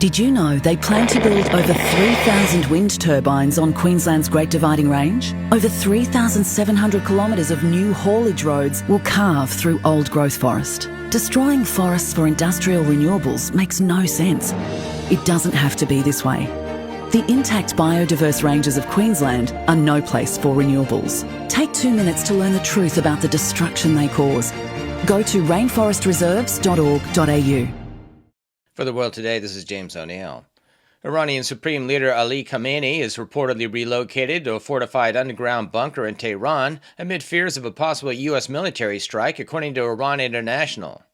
Did you know they plan to build over 3,000 wind turbines on Queensland's Great Dividing Range? Over 3,700 kilometres of new haulage roads will carve through old growth forest. Destroying forests for industrial renewables makes no sense. It doesn't have to be this way. The intact biodiverse ranges of Queensland are no place for renewables. Take 2 minutes to learn the truth about the destruction they cause. Go to rainforestreserves.org.au. For the World Today, this is James O'Neill. Iranian Supreme Leader Ali Khamenei is reportedly relocated to a fortified underground bunker in Tehran amid fears of a possible U.S. military strike, according to Iran International.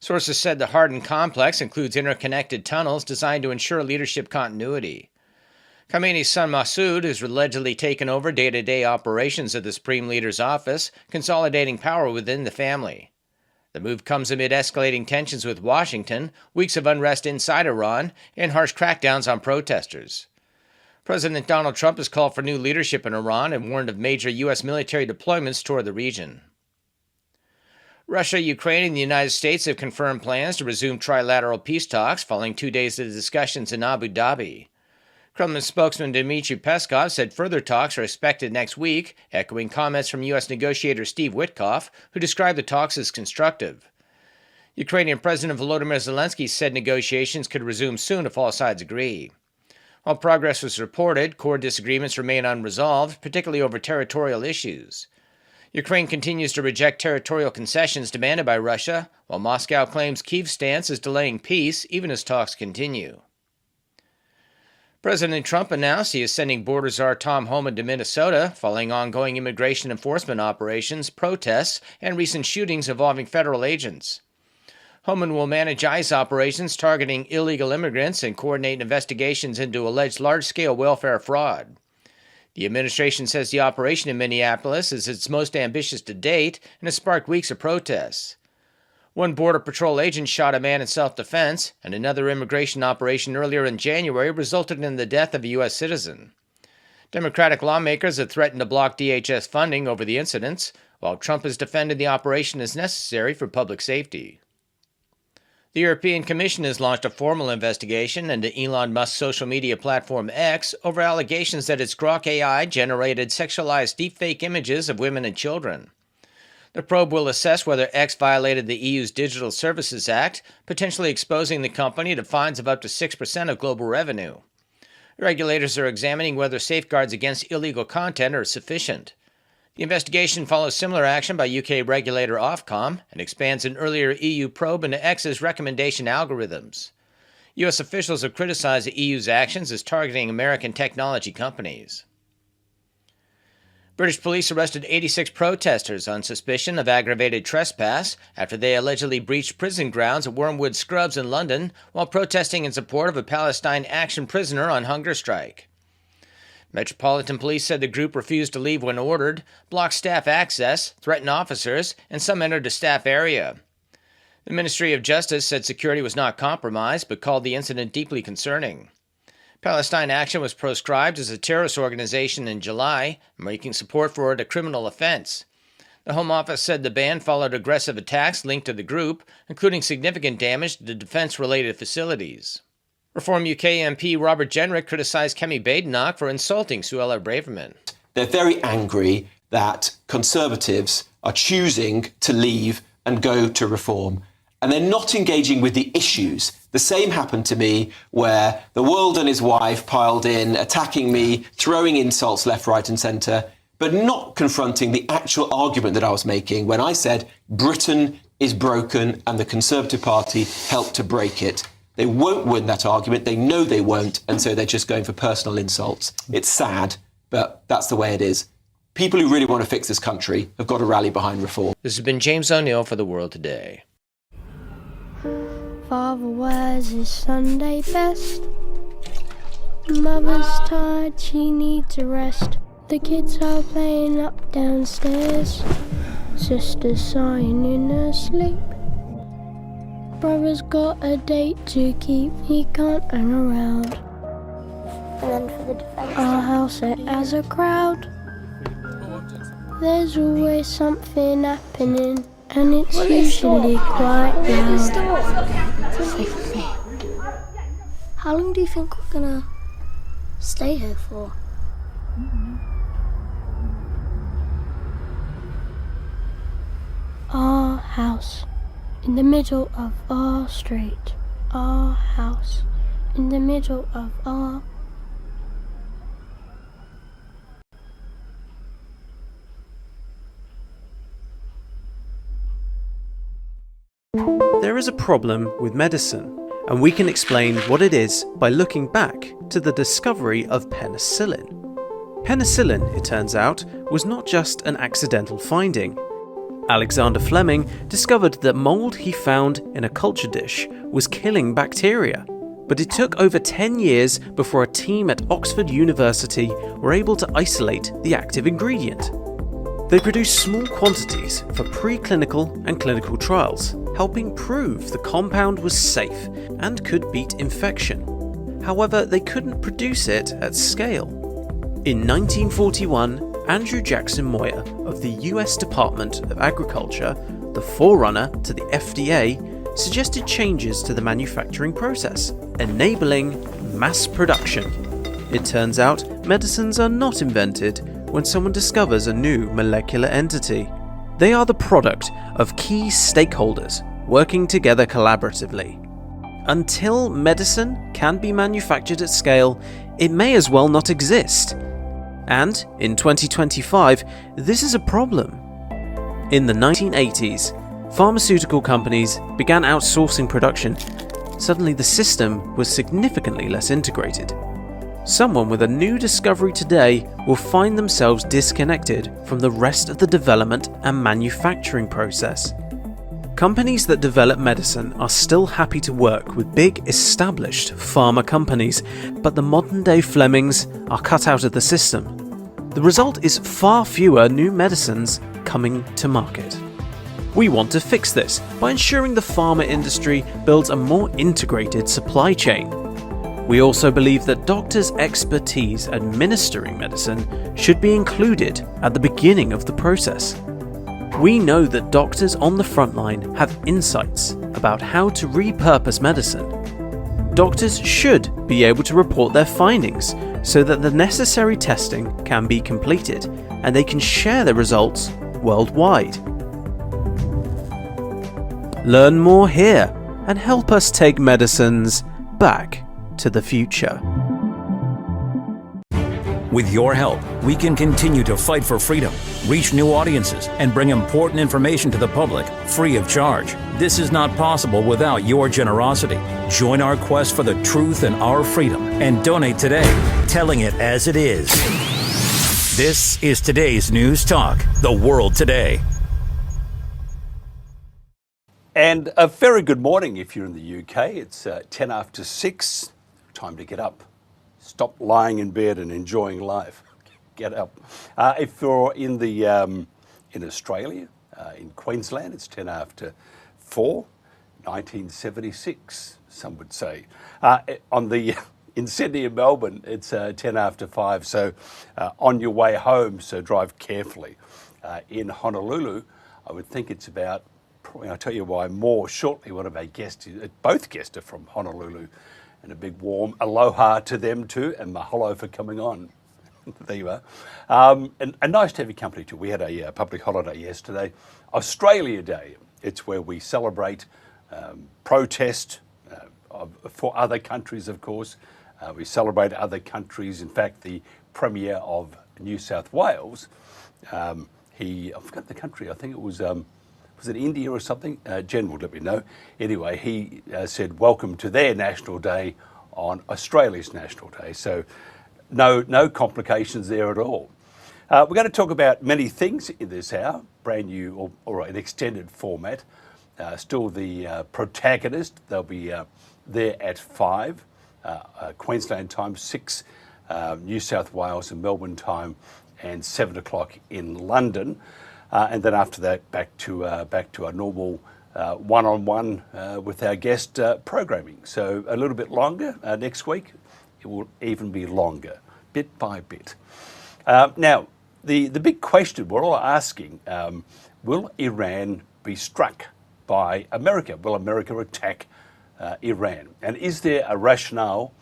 Sources said the hardened complex includes interconnected tunnels designed to ensure leadership continuity. Khamenei's son Massoud has allegedly taken over day-to-day operations of the Supreme Leader's office, consolidating power within the family. The move comes amid escalating tensions with Washington, weeks of unrest inside Iran, and harsh crackdowns on protesters. President Donald Trump has called for new leadership in Iran and warned of major U.S. military deployments toward the region. Russia, Ukraine, and the United States have confirmed plans to resume trilateral peace talks following 2 days of discussions in Abu Dhabi. Kremlin spokesman Dmitry Peskov said further talks are expected next week, echoing comments from U.S. negotiator Steve Witkoff, who described the talks as constructive. Ukrainian President Volodymyr Zelensky said negotiations could resume soon if all sides agree. While progress was reported, core disagreements remain unresolved, particularly over territorial issues. Ukraine continues to reject territorial concessions demanded by Russia, while Moscow claims Kyiv's stance is delaying peace even as talks continue. President Trump announced he is sending border czar Tom Homan to Minnesota following ongoing immigration enforcement operations, protests, and recent shootings involving federal agents. Homan will manage ICE operations targeting illegal immigrants and coordinate investigations into alleged large-scale welfare fraud. The administration says the operation in Minneapolis is its most ambitious to date and has sparked weeks of protests. One Border Patrol agent shot a man in self-defense, and another immigration operation earlier in January resulted in the death of a U.S. citizen. Democratic lawmakers have threatened to block DHS funding over the incidents, while Trump has defended the operation as necessary for public safety. The European Commission has launched a formal investigation into Elon Musk's social media platform X over allegations that its Grok AI generated sexualized deepfake images of women and children. The probe will assess whether X violated the EU's Digital Services Act, potentially exposing the company to fines of up to 6% of global revenue. Regulators are examining whether safeguards against illegal content are sufficient. The investigation follows similar action by UK regulator Ofcom and expands an earlier EU probe into X's recommendation algorithms. US officials have criticized the EU's actions as targeting American technology companies. British police arrested 86 protesters on suspicion of aggravated trespass after they allegedly breached prison grounds at Wormwood Scrubs in London while protesting in support of a Palestine action prisoner on hunger strike. Metropolitan Police said the group refused to leave when ordered, blocked staff access, threatened officers, and some entered the staff area. The Ministry of Justice said security was not compromised, but called the incident deeply concerning. Palestine Action was proscribed as a terrorist organization in July, making support for it a criminal offense. The Home Office said the ban followed aggressive attacks linked to the group, including significant damage to defense-related facilities. Reform UK MP Robert Jenrick criticized Kemi Badenoch for insulting Suella Braverman. They're very angry that Conservatives are choosing to leave and go to Reform, and they're not engaging with the issues. The same happened to me where the world and his wife piled in, attacking me, throwing insults left, right and centre, but not confronting the actual argument that I was making when I said Britain is broken and the Conservative Party helped to break it. They won't win that argument. They know they won't. And so they're just going for personal insults. It's sad, but that's the way it is. People who really want to fix this country have got to rally behind Reform. This has been James O'Neill for The World Today. Father wears his Sunday best. Mother's tired, she needs a rest. The kids are playing up downstairs. Sister's sighing in her sleep. Brother's got a date to keep, he can't hang around. And then for the defense. Our house it has a crowd. There's always something happening, and it's usually quite loud. How long do you think we're gonna stay here for? Our house in the middle of our street. Our house in the middle of our... There is a problem with medicine, and we can explain what it is by looking back to the discovery of penicillin. Penicillin, it turns out, was not just an accidental finding. Alexander Fleming discovered that mold he found in a culture dish was killing bacteria, but it took over 10 years before a team at Oxford University were able to isolate the active ingredient. They produced small quantities for preclinical and clinical trials, helping prove the compound was safe and could beat infection. However, they couldn't produce it at scale. In 1941, Andrew Jackson Moyer of the US Department of Agriculture, the forerunner to the FDA, suggested changes to the manufacturing process, enabling mass production. It turns out medicines are not invented when someone discovers a new molecular entity. They are the product of key stakeholders working together collaboratively. Until medicine can be manufactured at scale, it may as well not exist. And in 2025, this is a problem. In the 1980s, pharmaceutical companies began outsourcing production. Suddenly the system was significantly less integrated. Someone with a new discovery today will find themselves disconnected from the rest of the development and manufacturing process. Companies that develop medicine are still happy to work with big established pharma companies, but the modern day Flemings are cut out of the system. The result is far fewer new medicines coming to market. We want to fix this by ensuring the pharma industry builds a more integrated supply chain. We also believe that doctors' expertise administering medicine should be included at the beginning of the process. We know that doctors on the front line have insights about how to repurpose medicine. Doctors should be able to report their findings so that the necessary testing can be completed and they can share their results worldwide. Learn more here and help us take medicines back to the future. With your help, we can continue to fight for freedom, reach new audiences, and bring important information to the public free of charge. This is not possible without your generosity. Join our quest for the truth and our freedom and donate today, telling it as it is. This is today's News Talk, The World Today. And a very good morning if you're in the UK. It's 10 after 6. Time to get up. Stop lying in bed and enjoying life. Get up. If you're in Australia, in Queensland, it's 10 after 4, 1976, some would say. In Sydney and Melbourne, it's 10 after 5. So on your way home, so drive carefully. In Honolulu, I would think it's about, I'll tell you why more shortly. One of our guests, both guests are from Honolulu. And a big warm aloha to them too, and mahalo for coming on. There you are. And nice to have your company too. We had a public holiday yesterday, Australia Day. It's where we celebrate protest for other countries, of course. We celebrate other countries. In fact, the Premier of New South Wales, I forgot the country, I think it was it India or something? Jen will let me know. Anyway, he said welcome to their National Day on Australia's National Day. So no complications there at all. We're going to talk about many things in this hour, brand new or an extended format. Still the protagonist. They'll be there at 5, Queensland time, 6, New South Wales and Melbourne time, and 7 o'clock in London. And then after that, back to our normal one-on-one with our guest programming. So a little bit longer next week. It will even be longer, bit by bit. Now, the big question we're all asking, will Iran be struck by America? Will America attack Iran? And is there a rationale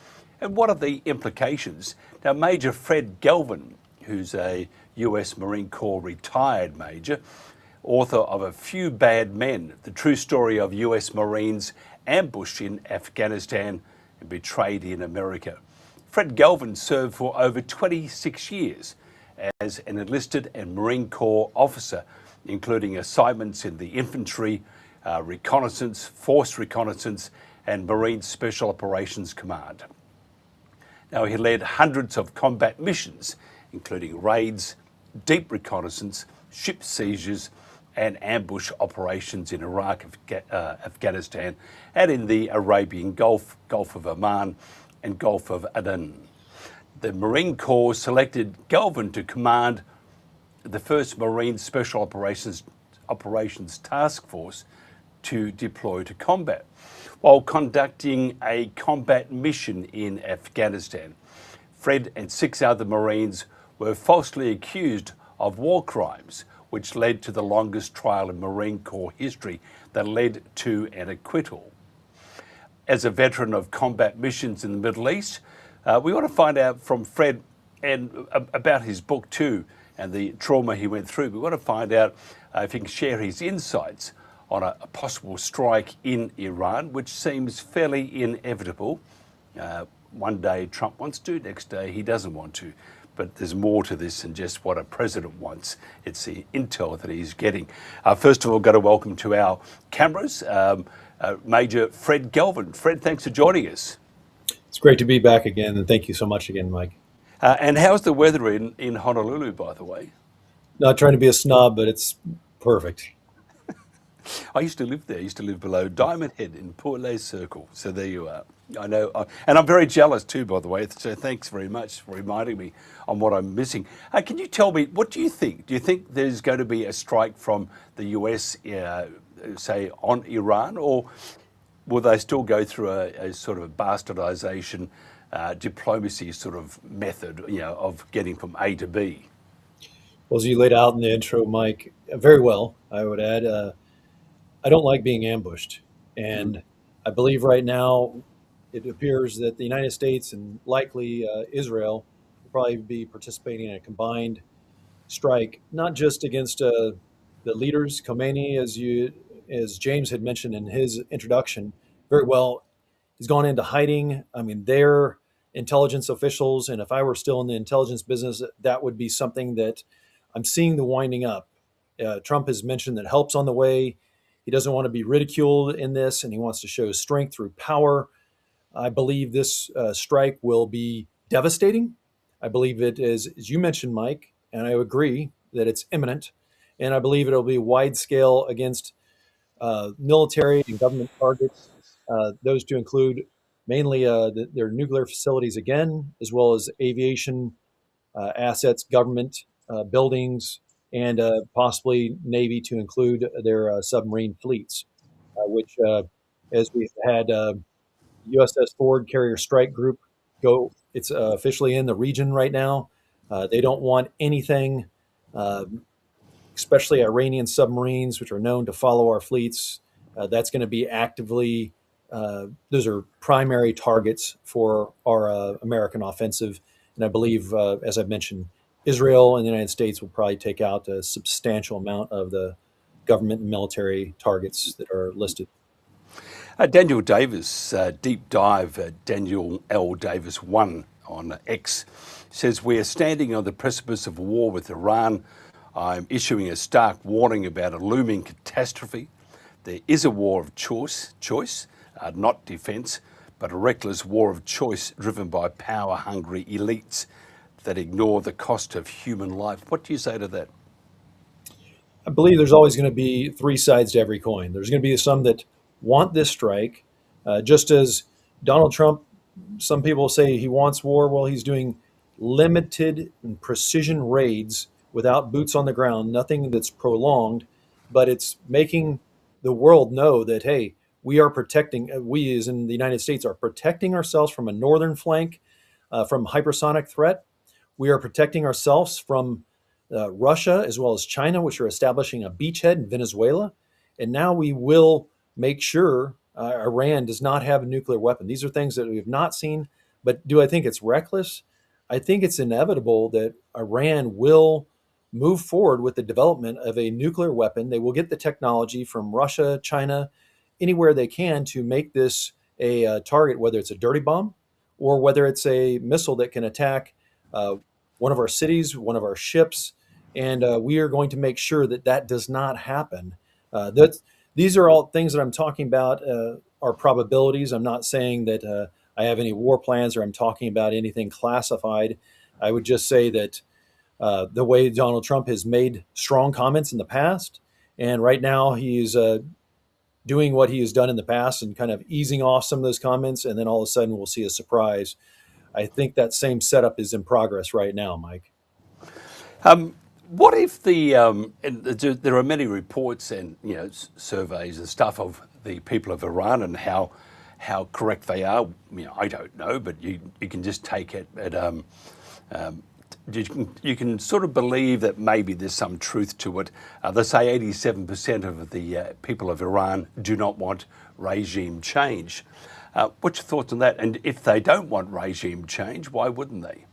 And what are the implications? Now, Major Fred Galvin, who's a US Marine Corps retired major, author of A Few Bad Men, The True Story of U.S. Marines Ambushed in Afghanistan and Betrayed in America. Fred Galvin served for over 26 years as an enlisted and Marine Corps officer, including assignments in the infantry, reconnaissance, force reconnaissance, and Marine Special Operations Command. Now, he led hundreds of combat missions, including raids, deep reconnaissance, ship seizures, and ambush operations in Iraq, Afghanistan, and in the Arabian Gulf, Gulf of Oman, and Gulf of Aden. The Marine Corps selected Galvin to command the 1st Marine Special Operations Task Force to deploy to combat, while conducting a combat mission in Afghanistan. Fred and 6 other Marines were falsely accused of war crimes, which led to the longest trial in Marine Corps history that led to an acquittal. As a veteran of combat missions in the Middle East, we want to find out from Fred and about his book too, and the trauma he went through. We want to find out if he can share his insights on a possible strike in Iran, which seems fairly inevitable. One day Trump wants to, next day he doesn't want to. But there's more to this than just what a president wants. It's the intel that he's getting. First of all, got to welcome to our cameras Major Fred Galvin. Fred, thanks for joining us. It's great to be back again, and thank you so much again, Mike. And how's the weather in Honolulu, by the way? Not trying to be a snob, but it's perfect. I used to live there. I used to live below Diamond Head in Port Circle. So there you are. I know. And I'm very jealous too, by the way. So thanks very much for reminding me on what I'm missing. Can you tell me, what do you think? Do you think there's going to be a strike from the US, say, on Iran? Or will they still go through a sort of a bastardization, diplomacy sort of method, of getting from A to B? Well, as you laid out in the intro, Mike, very well, I would add. I don't like being ambushed. And I believe right now it appears that the United States and likely Israel will probably be participating in a combined strike, not just against the leaders. Khomeini, as James had mentioned in his introduction, very well, he's gone into hiding. I mean, they're intelligence officials, and if I were still in the intelligence business, that would be something that I'm seeing the winding up. Trump has mentioned that help's on the way. He doesn't want to be ridiculed in this, and he wants to show strength through power. I believe this strike will be devastating. I believe it is, as you mentioned, Mike, and I agree that it's imminent. And I believe it'll be wide scale against military and government targets, those to include mainly their nuclear facilities again, as well as aviation assets, government buildings, and possibly Navy to include their submarine fleets, which, as we've had USS Ford Carrier Strike Group go, it's officially in the region right now. They don't want anything, especially Iranian submarines, which are known to follow our fleets. That's going to be actively, those are primary targets for our American offensive. And I believe, as I've mentioned, Israel and the United States will probably take out a substantial amount of the government and military targets that are listed. Daniel Davis, deep dive, Daniel L. Davis 1 on X, says, "We are standing on the precipice of a war with Iran. I'm issuing a stark warning about a looming catastrophe. There is a war of choice, not defence, but a reckless war of choice driven by power-hungry elites that ignore the cost of human life." What do you say to that? I believe there's always going to be 3 sides to every coin. There's going to be some that want this strike, just as Donald Trump, some people say he wants war. Well, he's doing limited and precision raids without boots on the ground, nothing that's prolonged, but it's making the world know that, hey, we are protecting, we as in the United States are protecting ourselves from a northern flank, from hypersonic threat. We are protecting ourselves from Russia as well as China, which are establishing a beachhead in Venezuela. And now we will make sure Iran does not have a nuclear weapon. These are things that we have not seen But do I think it's reckless? I think it's inevitable that Iran will move forward with the development of a nuclear weapon. They will get the technology from Russia, China, anywhere they can to make this a target, whether it's a dirty bomb or whether it's a missile that can attack one of our cities, one of our ships. And we are going to make sure that that does not happen. These are all things that I'm talking about are probabilities. I'm not saying that I have any war plans or I'm talking about anything classified. I would just say that the way Donald Trump has made strong comments in the past, and right now he's doing what he has done in the past and kind of easing off some of those comments, and then all of a sudden we'll see a surprise. I think that same setup is in progress right now, Mike. What if and there are many reports and surveys and stuff of the people of Iran and how correct they are. I don't know, but you can just take it at you can sort of believe that maybe there's some truth to it. They say 87% of the people of Iran do not want regime change. What's your thoughts on that? And if they don't want regime change, why wouldn't they?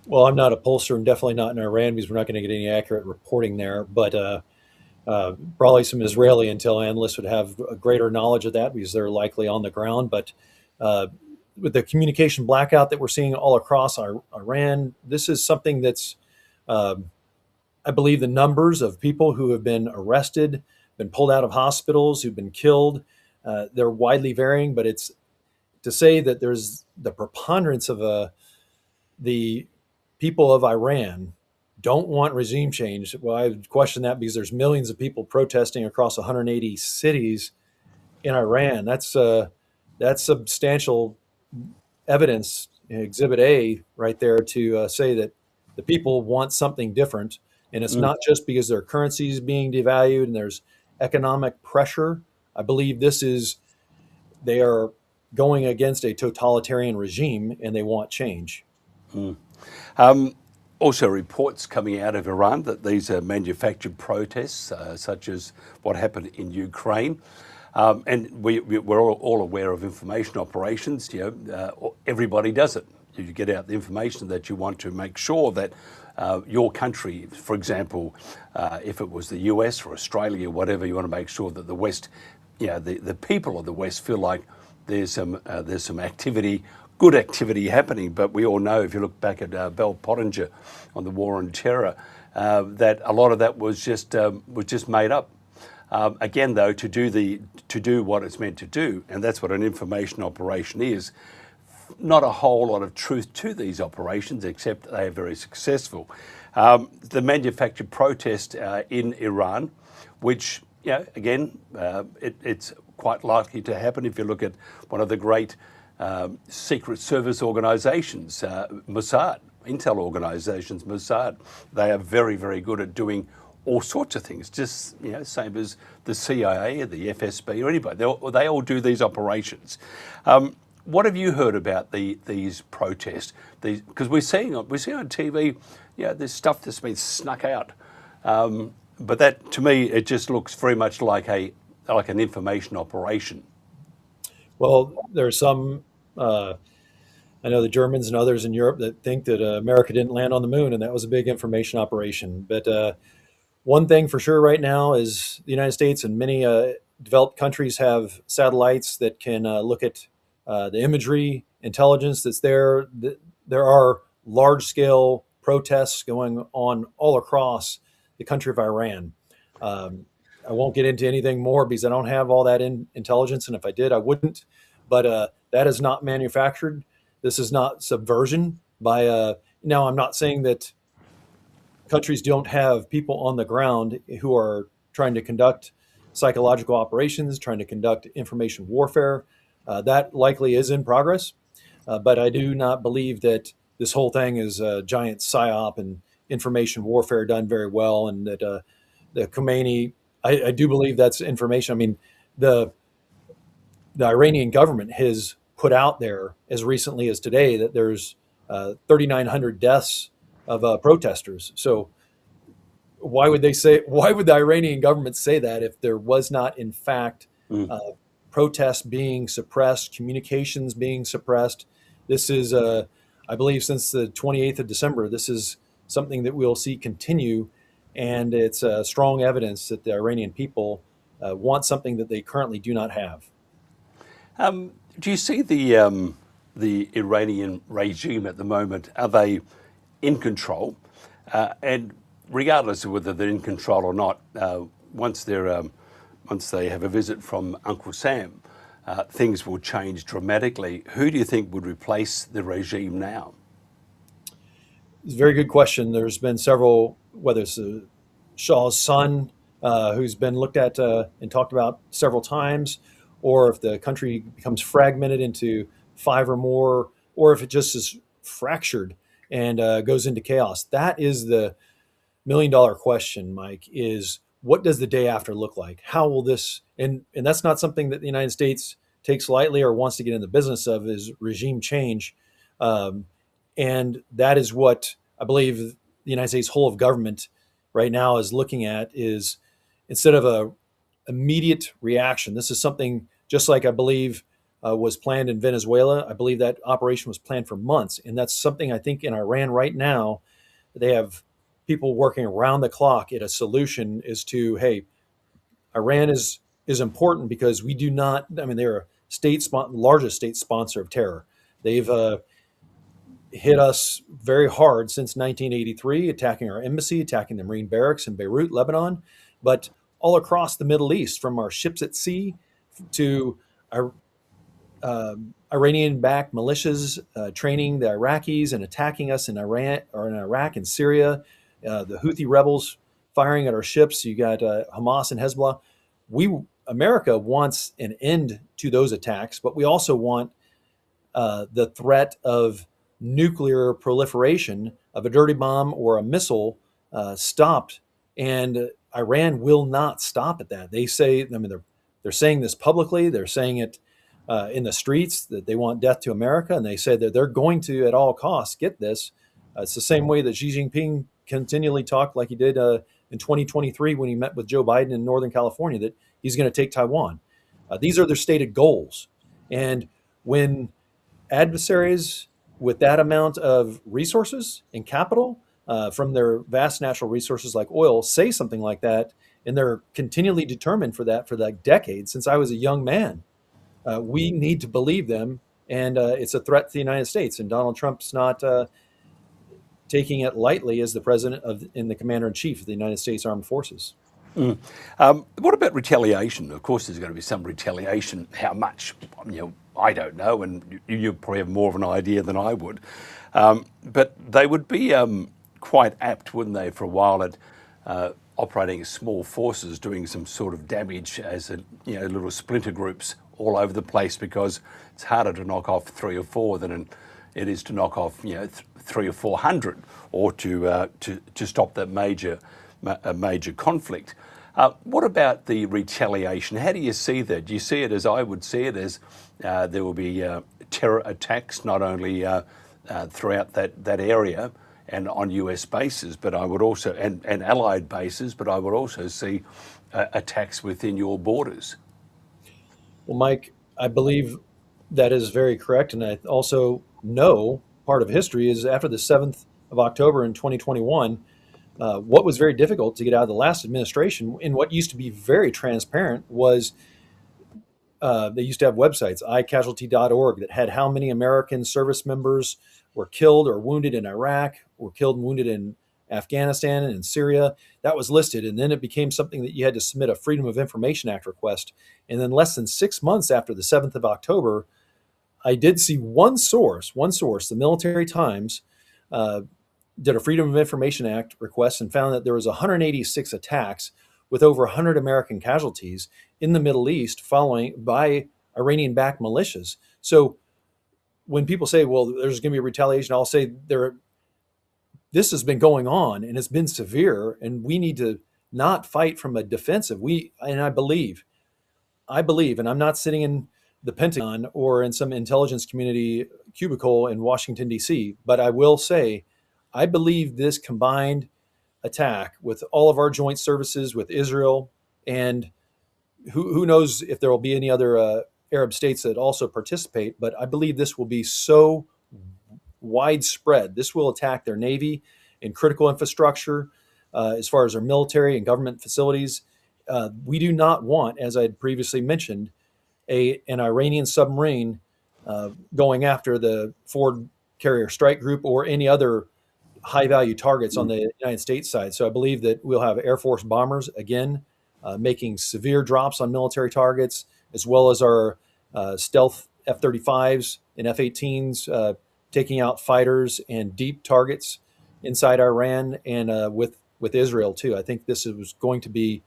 Well, I'm not a pollster and definitely not in Iran because we're not going to get any accurate reporting there. But probably some Israeli intel analysts would have a greater knowledge of that because they're likely on the ground. But with the communication blackout that we're seeing all across Iran, this is something that's, I believe, the numbers of people who have been arrested, been pulled out of hospitals, who've been killed, they're widely varying. But it's to say that there's the preponderance of the people of Iran don't want regime change. Well, I would question that because there's millions of people protesting across 180 cities in Iran. That's substantial evidence, Exhibit A, right there to say that the people want something different. And it's not just because their currency is being devalued and there's economic pressure. I believe they are going against a totalitarian regime and they want change. Also reports coming out of Iran that these are manufactured protests, such as what happened in Ukraine. And we're all aware of information operations. Everybody does it. You get out the information that you want to make sure that your country, for example, if it was the US or Australia, whatever, you want to make sure that the West, the people of the West feel like there's some activity, good activity happening. But we all know, if you look back at Bell Pottinger on the war on terror, that a lot of that was just made up. Again, though, to do what it's meant to do, and that's what an information operation is. Not a whole lot of truth to these operations, except they are very successful. The manufactured protest in Iran, which again, it's quite likely to happen if you look at one of the great secret service organizations, Mossad, intel organizations, Mossad. They are very, very good at doing all sorts of things, just same as the CIA or the FSB or anybody. They all do these operations. What have you heard about these protests? Because we're seeing on TV, there's stuff that's been snuck out. But that, to me, it just looks very much like an information operation. Well, there's some, I know the Germans and others in Europe that think that America didn't land on the moon, and that was a big information operation. But one thing for sure right now is the United States and many developed countries have satellites that can look at the imagery, intelligence that's there. There are large-scale protests going on all across the country of Iran. I won't get into anything more because I don't have all that intelligence, and if I did, I wouldn't. But that is not manufactured. This is not subversion by. Now, I'm not saying that countries don't have people on the ground who are trying to conduct psychological operations, trying to conduct information warfare. That likely is in progress, but I do not believe that this whole thing is a giant psyop and information warfare done very well, and that the Khomeini. I do believe that's information. I mean, the Iranian government has put out there as recently as today that there's 3,900 deaths of protesters. So why would the Iranian government say that if there was not, in fact, protests being suppressed, communications being suppressed. This is, I believe, since the 28th of December, this is something that we'll see continue. And it's strong evidence that the Iranian people want something that they currently do not have. Do you see the Iranian regime at the moment? Are they in control? And regardless of whether they're in control or not, once they have a visit from Uncle Sam, things will change dramatically. Who do you think would replace the regime now? It's a very good question. There's been several, whether it's Shah's son, who's been looked at and talked about several times, or if the country becomes fragmented into 5 or more, or if it just is fractured and goes into chaos. That is the million-dollar question, Mike, is what does the day after look like? How will this, and that's not something that the United States takes lightly or wants to get in the business of, is regime change. And that is what I believe the United States whole of government right now is looking at, is instead of a immediate reaction. This is something just like I believe was planned in Venezuela. I believe that operation was planned for months. And that's something I think in Iran right now, they have people working around the clock at a solution is to, hey, Iran is important because we do not, I mean, they're a largest state sponsor of terror. They've hit us very hard since 1983, attacking our embassy, attacking the Marine barracks in Beirut, Lebanon, but all across the Middle East, from our ships at sea to our Iranian-backed militias training the Iraqis and attacking us in Iran or in Iraq and Syria, the Houthi rebels firing at our ships. You got Hamas and Hezbollah. America wants an end to those attacks, but we also want the threat of nuclear proliferation of a dirty bomb or a missile stopped, and Iran will not stop at that. They say, I mean, they're saying this publicly. They're saying it in the streets that they want death to America, and they say that they're going to, at all costs, get this. It's the same way that Xi Jinping continually talked, like he did in 2023 when he met with Joe Biden in Northern California, that he's going to take Taiwan. These are their stated goals, and when adversaries with that amount of resources and capital from their vast natural resources like oil say something like that, and they're continually determined for that for like decades, since I was a young man, we need to believe them. And it's a threat to the United States. And Donald Trump's not taking it lightly as the president and the commander-in-chief of the United States Armed Forces. What about retaliation? Of course, there's going to be some retaliation. How much? I don't know, and you probably have more of an idea than I would. But they would be quite apt, wouldn't they, for a while at operating as small forces, doing some sort of damage as little splinter groups all over the place, because it's harder to knock off 3 or 4 than it is to knock off 300 or 400, or to stop that major conflict. What about the retaliation? How do you see that? Do you see it as I would see it as there will be terror attacks not only throughout that area and on US bases, but I would also, and allied bases, but I would also see attacks within your borders? Well, Mike, I believe that is very correct. And I also know part of history is after the 7th of October in 2021, what was very difficult to get out of the last administration, and what used to be very transparent, was they used to have websites, iCasualty.org, that had how many American service members were killed or wounded in Iraq, were killed and wounded in Afghanistan and in Syria. That was listed. And then it became something that you had to submit a Freedom of Information Act request. And then less than 6 months after the 7th of October, I did see one source, the Military Times, did a Freedom of Information Act request and found that there was 186 attacks with over 100 American casualties in the Middle East following by Iranian-backed militias. So when people say, well, there's going to be retaliation, I'll say this has been going on and it's been severe, and we need to not fight from a defensive. I believe, and I'm not sitting in the Pentagon or in some intelligence community cubicle in Washington, D.C., but I will say, I believe this combined attack with all of our joint services with Israel and who knows if there will be any other Arab states that also participate, but I believe this will be so widespread. This will attack their navy and critical infrastructure, as far as our military and government facilities. We do not want, as I had previously mentioned, an Iranian submarine going after the Ford Carrier Strike Group or any other high value targets on the United States side. So I believe that we'll have Air Force bombers again making severe drops on military targets, as well as our stealth F-35s and F-18s taking out fighters and deep targets inside Iran and with Israel too. I think this is going to be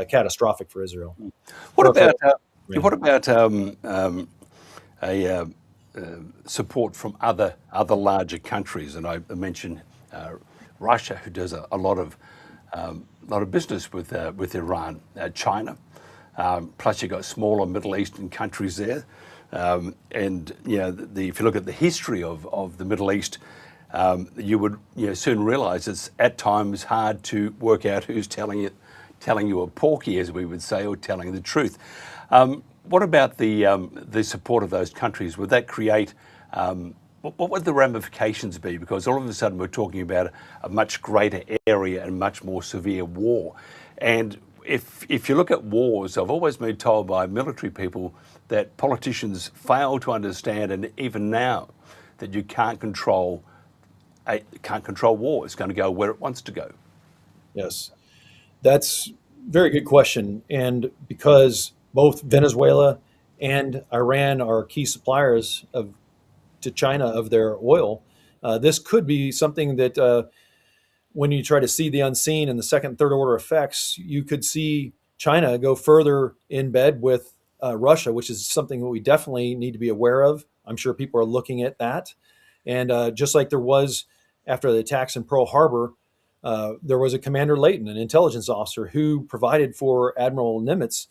catastrophic for Israel. What about support from other larger countries? And I mentioned Russia, who does a lot of business with Iran, China. Plus, you've got smaller Middle Eastern countries there. And if you look at the history of the Middle East, you would soon realise it's at times hard to work out who's telling you a porky, as we would say, or telling the truth. What about the support of those countries? Would that create what would the ramifications be? Because all of a sudden we're talking about a much greater area and much more severe war. And if you look at wars, I've always been told by military people that politicians fail to understand, and even now, that you can't control war. It's going to go where it wants to go. Yes, that's a very good question. And because both Venezuela and Iran are key suppliers to China of their oil, this could be something that when you try to see the unseen and the second, third order effects, you could see China go further in bed with Russia, which is something that we definitely need to be aware of. I'm sure people are looking at that. And just like there was after the attacks in Pearl Harbor, there was a Commander Layton, an intelligence officer, who provided for Admiral Nimitz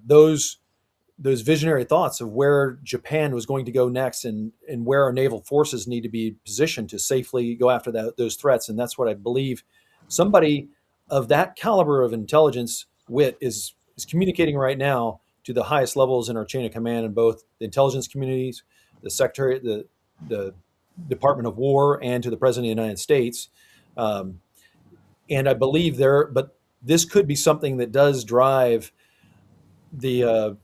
those visionary thoughts of where Japan was going to go next and where our naval forces need to be positioned to safely go after those threats. And that's what I believe somebody of that caliber of intelligence wit is communicating right now to the highest levels in our chain of command in both the intelligence communities, the Secretary, the Department of War, and to the President of the United States. And I believe but this could be something that does drive the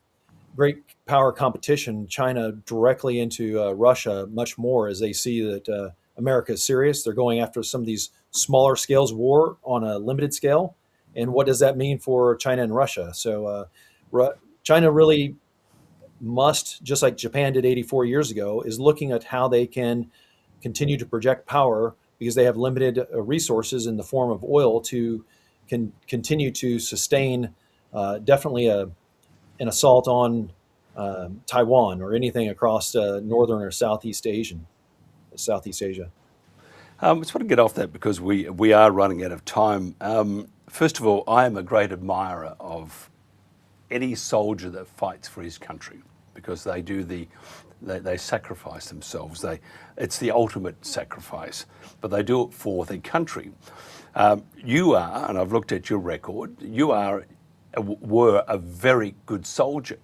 great power competition, China directly into Russia much more, as they see that America is serious. They're going after some of these smaller scales of war on a limited scale. And what does that mean for China and Russia? So China really must, just like Japan did 84 years ago, is looking at how they can continue to project power, because they have limited resources in the form of oil to continue to sustain definitely an assault on Taiwan or anything across northern or Southeast Asia. I just want to get off that because we are running out of time. First of all, I am a great admirer of any soldier that fights for his country, because they do they sacrifice themselves. It's the ultimate sacrifice, but they do it for their country. You are, and I've looked at your record, were a very good soldier.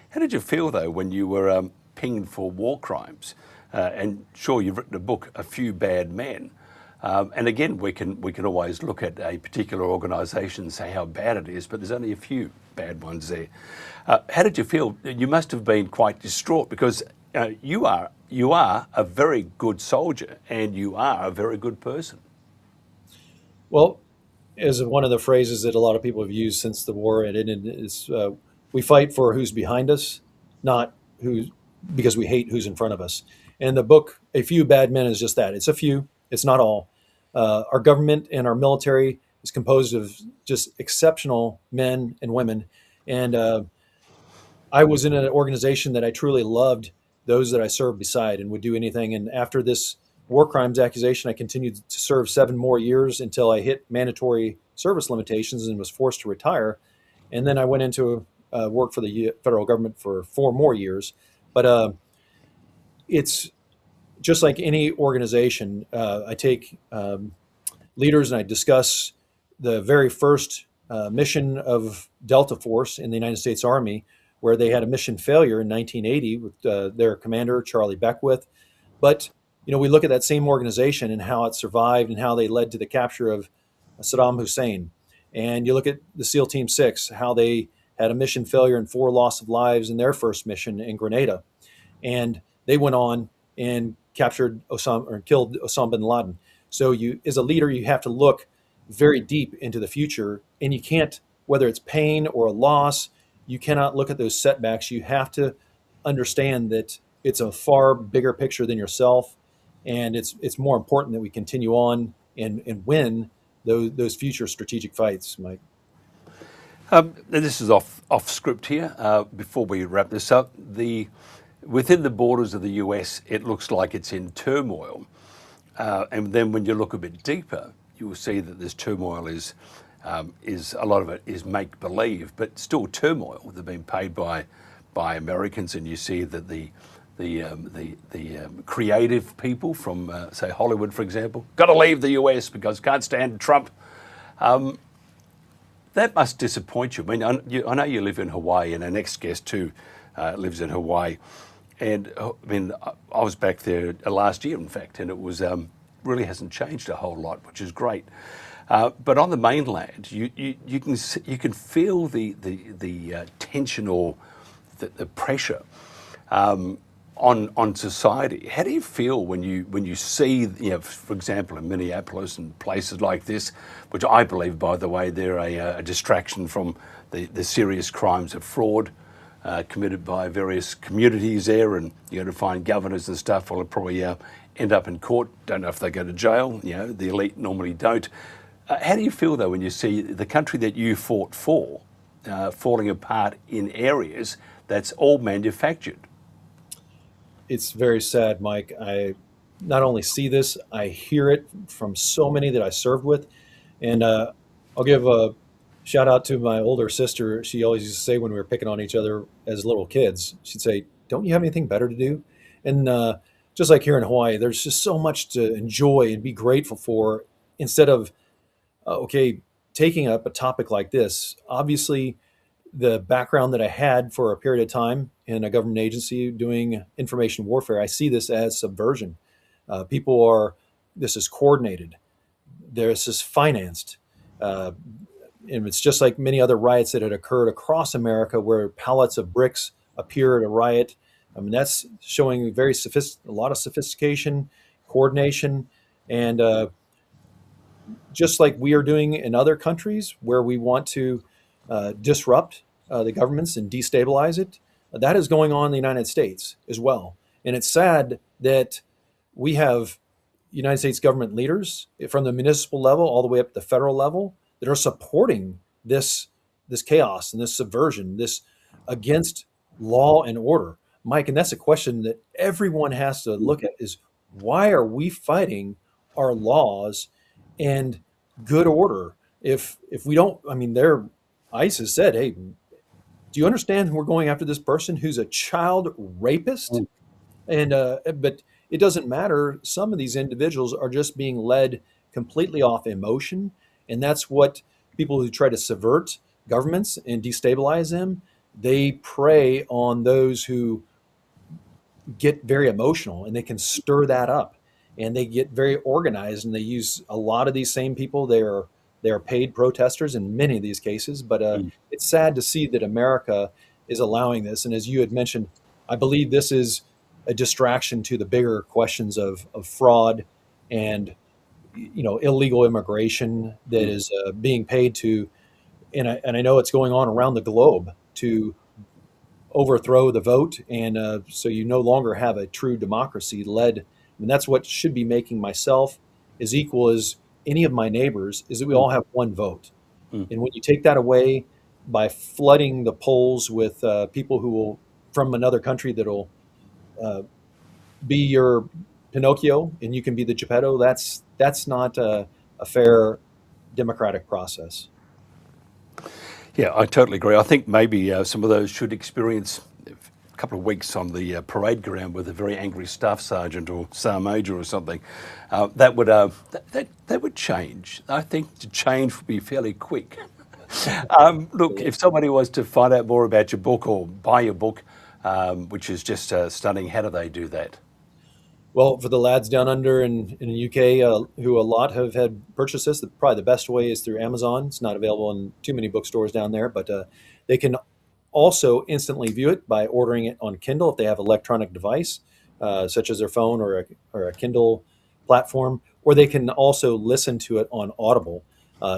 How did you feel though when you were pinged for war crimes? And sure, you've written a book, A Few Bad Men. And again, we can always look at a particular organisation and say how bad it is, but there's only a few bad ones there. How did you feel? You must have been quite distraught, because you are a very good soldier and you are a very good person. Well, as one of the phrases that a lot of people have used since the war ended is, we fight for who's behind us, not because we hate who's in front of us. And the book, A Few Bad Men, is just that. It's a few, it's not all. Our government and our military is composed of just exceptional men and women. And I was in an organization that I truly loved those that I served beside and would do anything. And after this war crimes accusation, I continued to serve 7 more years until I hit mandatory service limitations and was forced to retire. And then I went into work for the federal government for 4 more years. But it's just like any organization. I take leaders and I discuss the very first mission of Delta Force in the United States Army, where they had a mission failure in 1980 with their commander, Charlie Beckwith. But, we look at that same organization and how it survived and how they led to the capture of Saddam Hussein. And you look at the SEAL Team 6, how they had a mission failure and 4 loss of lives in their first mission in Grenada. And they went on and captured killed Osama bin Laden. So you, as a leader, you have to look very deep into the future, and you can't, whether it's pain or a loss, you cannot look at those setbacks. You have to understand that it's a far bigger picture than yourself, and it's more important that we continue on and win those future strategic fights, Mike. This is off script here. Before we wrap this up, within the borders of the US, it looks like it's in turmoil, and then when you look a bit deeper, you will see that this turmoil is a lot of it is make believe, but still turmoil. They're being paid by Americans, and you see that the creative people from say Hollywood, for example, got to leave the US because can't stand Trump. That must disappoint you. I mean, I know you live in Hawaii, and our next guest too lives in Hawaii. And I was back there last year, in fact, and it was really hasn't changed a whole lot, which is great. But on the mainland, you can feel the tension or the pressure on society. How do you feel when you see, for example, in Minneapolis and places like this, which I believe, by the way, they're a distraction from the serious crimes of fraud committed by various communities there, and you got to find governors and stuff. Well, it'll probably end up in court. Don't know if they go to jail. The elite normally don't. How do you feel though when you see the country that you fought for falling apart in areas that's all manufactured? It's very sad, Mike. I not only see this, I hear it from so many that I served with. And I'll give a shout out to my older sister. She always used to say when we were picking on each other as little kids, she'd say, "Don't you have anything better to do?" And just like here in Hawaii, there's just so much to enjoy and be grateful for instead of, taking up a topic like this. Obviously, the background that I had for a period of time in a government agency doing information warfare, I see this as subversion. This is coordinated. This is financed. And it's just like many other riots that had occurred across America where pallets of bricks appear at a riot. I mean, that's showing a lot of sophistication, coordination, and just like we are doing in other countries where we want to disrupt the governments and destabilize it, that is going on in the United States as well. And it's sad that we have United States government leaders from the municipal level all the way up to the federal level that are supporting this chaos and this subversion, this against law and order. Mike, and that's a question that everyone has to look at is why are we fighting our laws and good order? If we don't, ICE has said, hey, do you understand we're going after this person who's a child rapist? And but it doesn't matter. Some of these individuals are just being led completely off emotion. And that's what people who try to subvert governments and destabilize them, they prey on those who get very emotional and they can stir that up. And they get very organized, and they use a lot of these same people. They are paid protesters in many of these cases. But it's sad to see that America is allowing this. And as you had mentioned, I believe this is a distraction to the bigger questions of fraud and illegal immigration that is being paid to. And I know it's going on around the globe to overthrow the vote, and so you no longer have a true democracy led. And that's what should be making myself as equal as any of my neighbors, is that we all have one vote. And when you take that away by flooding the polls with people who will, from another country that'll be your Pinocchio and you can be the Geppetto, that's not a fair democratic process. Yeah, I totally agree. I think maybe some of those should experience a couple of weeks on the parade ground with a very angry staff sergeant or sergeant major or something. That would change. I think the change would be fairly quick. Look, if somebody was to find out more about your book or buy your book, which is just stunning, how do they do that? Well, for the lads down under in the UK, who a lot have had purchased this, probably the best way is through Amazon. It's not available in too many bookstores down there, but they can also instantly view it by ordering it on Kindle if they have an electronic device, such as their phone or a Kindle platform, or they can also listen to it on Audible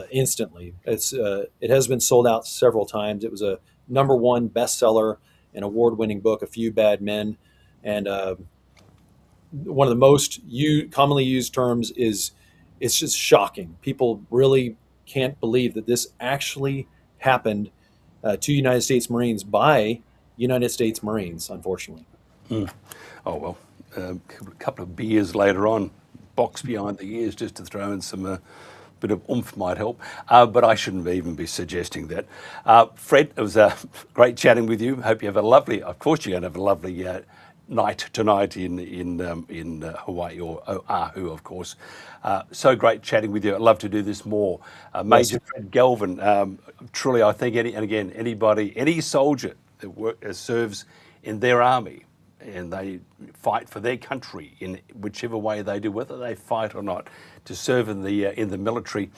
instantly. It has been sold out several times. It was a #1 bestseller, an award-winning book, A Few Bad Men, and one of the most commonly used terms is it's just shocking. People really can't believe that this actually happened to United States Marines by United States Marines, unfortunately. Oh, well, a couple of beers later on, box behind the ears just to throw in some bit of oomph might help. But I shouldn't even be suggesting that. Fred, it was great chatting with you. Hope you have a lovely, of course you're going to have a lovely night tonight in Hawaii, or Oahu, of course. So great chatting with you. I'd love to do this more. Major Fred Galvin, truly I think, any soldier that serves in their army and they fight for their country in whichever way they do, whether they fight or not, to serve in the military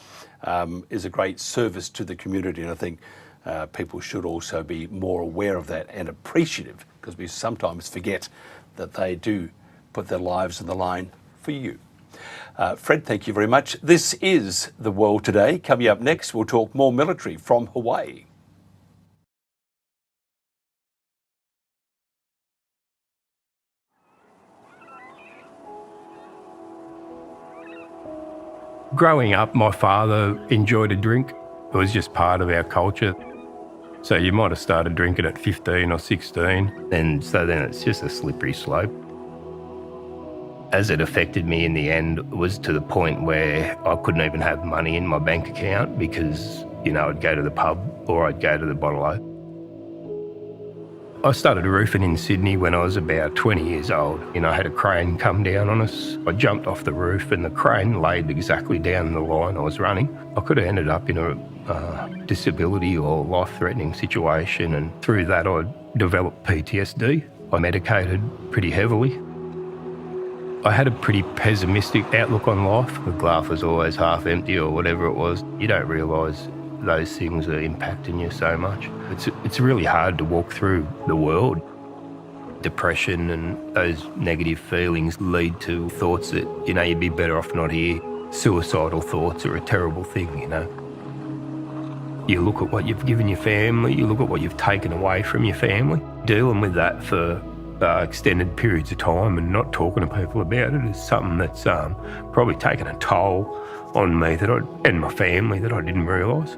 is a great service to the community. And I think people should also be more aware of that and appreciative, because we sometimes forget that they do put their lives on the line for you. Fred, thank you very much. This is The World Today. Coming up next, we'll talk more military from Hawaii. Growing up, my father enjoyed a drink. It was just part of our culture. So you might have started drinking at 15 or 16. And so then it's just a slippery slope. As it affected me in the end, it was to the point where I couldn't even have money in my bank account because, I'd go to the pub or I'd go to the bottle-o. I started roofing in Sydney when I was about 20 years old. I had a crane come down on us. I jumped off the roof and the crane laid exactly down the line I was running. I could have ended up in a disability or life-threatening situation, and through that I developed PTSD. I medicated pretty heavily. I had a pretty pessimistic outlook on life. The glass was always half empty or whatever it was. You don't realise those things are impacting you so much. It's really hard to walk through the world. Depression and those negative feelings lead to thoughts that, you'd be better off not here. Suicidal thoughts are a terrible thing, You look at what you've given your family, you look at what you've taken away from your family. Dealing with that for extended periods of time and not talking to people about it is something that's probably taken a toll on me and my family that I didn't realise.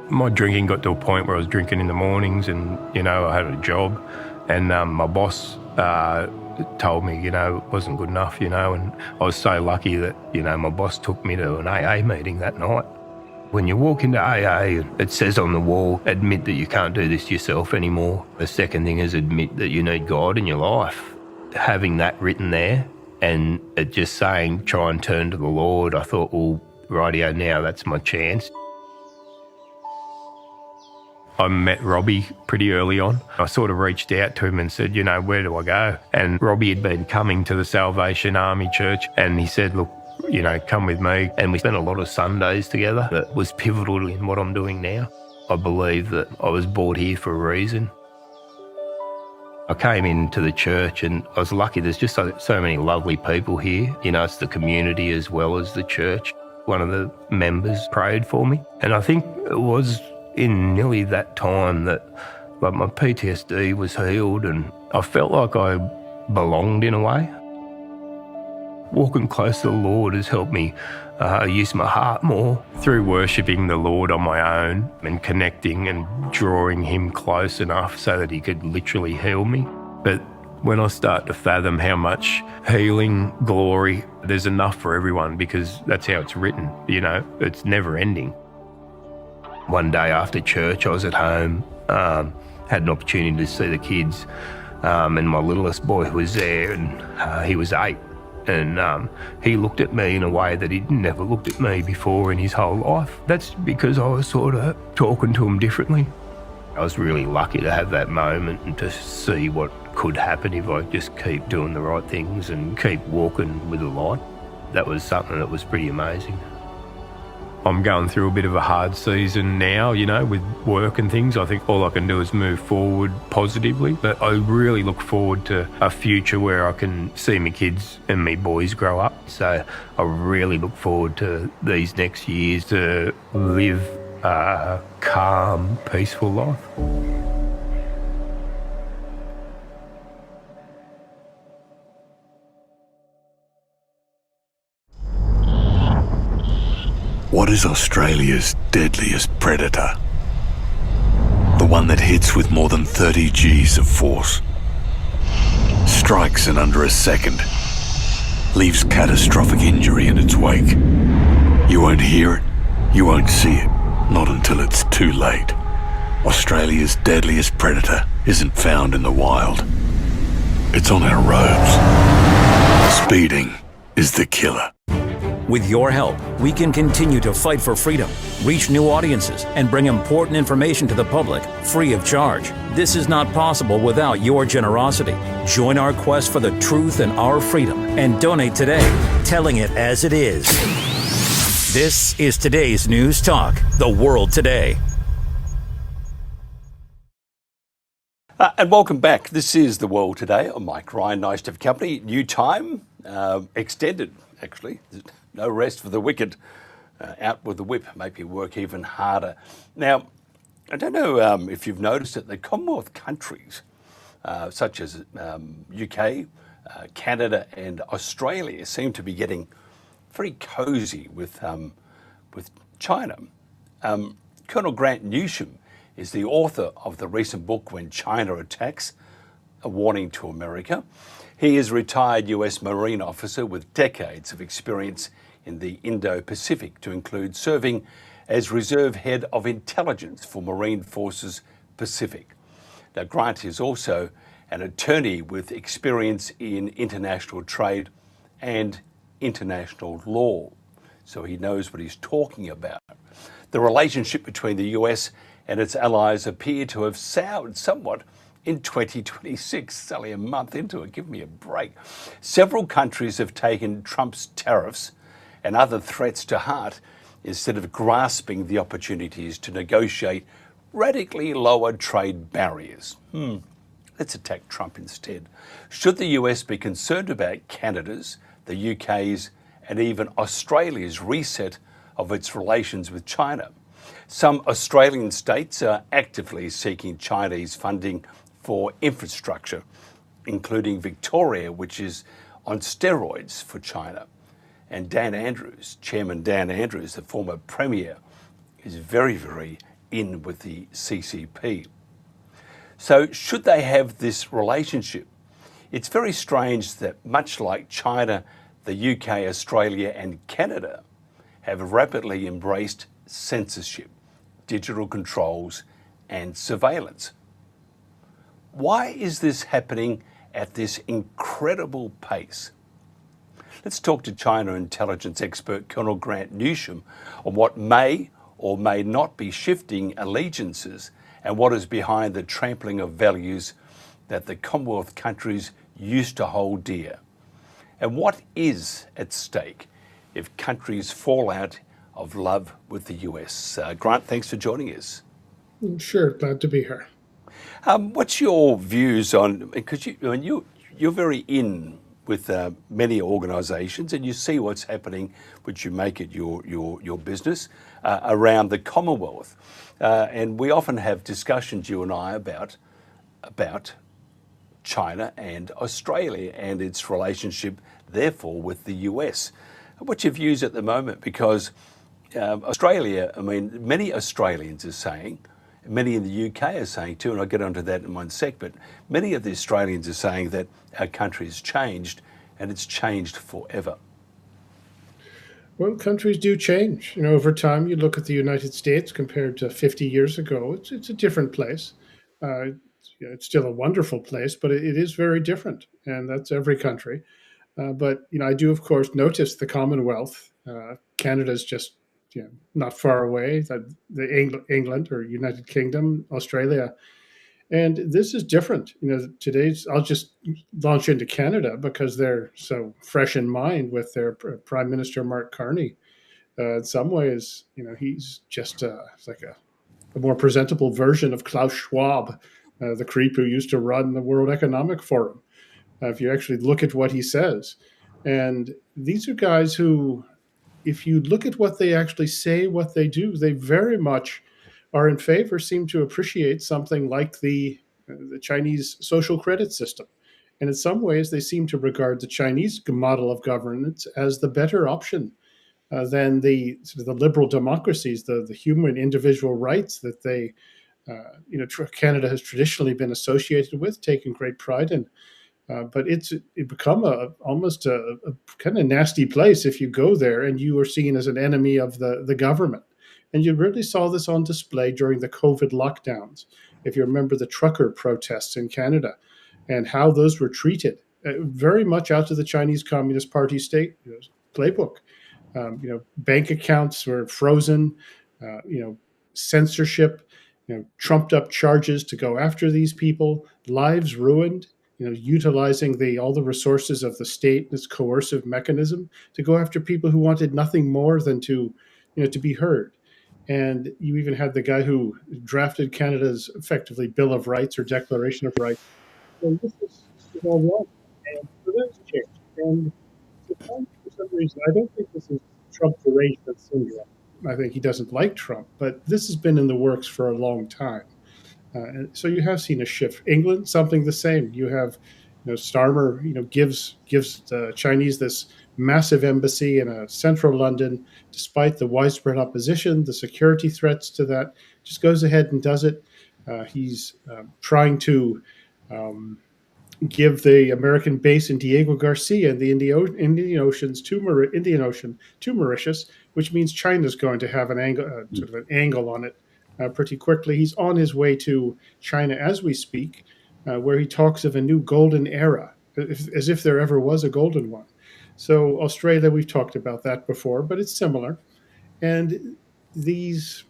My drinking got to a point where I was drinking in the mornings and, I had a job, and my boss told me, it wasn't good enough, and I was so lucky that, my boss took me to an AA meeting that night. When you walk into AA, it says on the wall, admit that you can't do this yourself anymore. The second thing is admit that you need God in your life. Having that written there and it just saying, try and turn to the Lord, I thought, well, rightio, now that's my chance. I met Robbie pretty early on. I sort of reached out to him and said, where do I go? And Robbie had been coming to the Salvation Army Church and he said, look, come with me. And we spent a lot of Sundays together. That was pivotal in what I'm doing now. I believe that I was brought here for a reason. I came into the church and I was lucky. There's just so many lovely people here. It's the community as well as the church. One of the members prayed for me. And I think it was in nearly that time that my PTSD was healed and I felt like I belonged in a way. Walking close to the Lord has helped me use my heart more through worshipping the Lord on my own and connecting and drawing him close enough so that he could literally heal me. But when I start to fathom how much healing, glory, there's enough for everyone because that's how it's written, it's never ending. One day after church, I was at home, had an opportunity to see the kids, and my littlest boy was there, and he was 8. And he looked at me in a way that he'd never looked at me before in his whole life. That's because I was sort of talking to him differently. I was really lucky to have that moment and to see what could happen if I just keep doing the right things and keep walking with the light. That was something that was pretty amazing. I'm going through a bit of a hard season now, you know, with work and things. I think all I can do is move forward positively, but I really look forward to a future where I can see my kids and my boys grow up. So I really look forward to these next years to live a calm, peaceful life. What is Australia's deadliest predator? The one that hits with more than 30 Gs of force, strikes in under a second, leaves catastrophic injury in its wake. You won't hear it, you won't see it, not until it's too late. Australia's deadliest predator isn't found in the wild. It's on our roads. Speeding is the killer. With your help, we can continue to fight for freedom, reach new audiences, and bring important information to the public free of charge. This is not possible without your generosity. Join our quest for the truth and our freedom and donate today, telling it as it is. This is today's News Talk, The World Today. And welcome back. This is The World Today. I'm Mike Ryan. Nice to have company. New time, extended, actually. No rest for the wicked. Out with the whip, make you work even harder. Now, I don't know if you've noticed that the Commonwealth countries, such as UK, Canada and Australia, seem to be getting very cosy with China. Colonel Grant Newsham is the author of the recent book, When China Attacks, A Warning to America. He is a retired US Marine officer with decades of experience in the Indo-Pacific, to include serving as Reserve Head of Intelligence for Marine Forces Pacific. Now, Grant is also an attorney with experience in international trade and international law, so he knows what he's talking about. The relationship between the US and its allies appear to have soured somewhat in 2026. It's only a month into it, give me a break. Several countries have taken Trump's tariffs and other threats to heart instead of grasping the opportunities to negotiate radically lower trade barriers. Let's attack Trump instead. Should the US be concerned about Canada's, the UK's, and even Australia's reset of its relations with China? Some Australian states are actively seeking Chinese funding for infrastructure, including Victoria, which is on steroids for China. And Dan Andrews, Chairman Dan Andrews, the former Premier, is very, very in with the CCP. So should they have this relationship? It's very strange that much like China, the UK, Australia and Canada have rapidly embraced censorship, digital controls and surveillance. Why is this happening at this incredible pace? Let's talk to China intelligence expert Colonel Grant Newsham on what may or may not be shifting allegiances and what is behind the trampling of values that the Commonwealth countries used to hold dear. And what is at stake if countries fall out of love with the US? Grant, thanks for joining us. Sure, glad to be here. What's your views on, because you're very in with many organisations and you see what's happening, which you make it your business, around the Commonwealth. And we often have discussions, you and I, about China and Australia and its relationship, therefore, with the US. What's your views at the moment? Because Australia, I mean, many Australians are saying, many in the UK are saying too, and I'll get onto that in one sec, but many of the Australians are saying that our country has changed and it's changed forever. Well, countries do change. You know, over time, you look at the United States compared to 50 years ago, it's a different place. It's still a wonderful place, but it is very different, and that's every country. But I do, of course, notice the Commonwealth. Canada's just not far away. England or United Kingdom, Australia, and this is different. Today's I'll just launch into Canada because they're so fresh in mind with their Prime Minister Mark Carney. In some ways, he's just it's like a more presentable version of Klaus Schwab, the creep who used to run the World Economic Forum. If you actually look at what he says, and these are guys who, if you look at what they actually say, what they do, they very much are in favor, seem to appreciate something like the Chinese social credit system. And in some ways, they seem to regard the Chinese model of governance as the better option than the sort of the liberal democracies, the human individual rights that they, Canada has traditionally been associated with, taking great pride in. But it become almost a kind of nasty place if you go there and you are seen as an enemy of the government. And you really saw this on display during the COVID lockdowns. If you remember the trucker protests in Canada and how those were treated, very much out of the Chinese Communist Party state playbook. Bank accounts were frozen, censorship, trumped up charges to go after these people, lives ruined. Utilizing all the resources of the state, this coercive mechanism, to go after people who wanted nothing more than to be heard. And you even had the guy who drafted Canada's effectively Bill of Rights or Declaration of Rights. And this is all wrong. And so that's changed. And for some reason, I don't think this is Trump derangement syndrome. I think he doesn't like Trump, but this has been in the works for a long time. And so you have seen a shift. England, something the same. You have, Starmer, gives the Chinese this massive embassy in central London, despite the widespread opposition, the security threats to that. Just goes ahead and does it. He's trying to give the American base in Diego Garcia in the Indian Ocean to Mauritius, which means China's going to have an angle on it. Pretty quickly. He's on his way to China as we speak, where he talks of a new golden era, as if there ever was a golden one. So Australia, we've talked about that before, but it's similar. And these,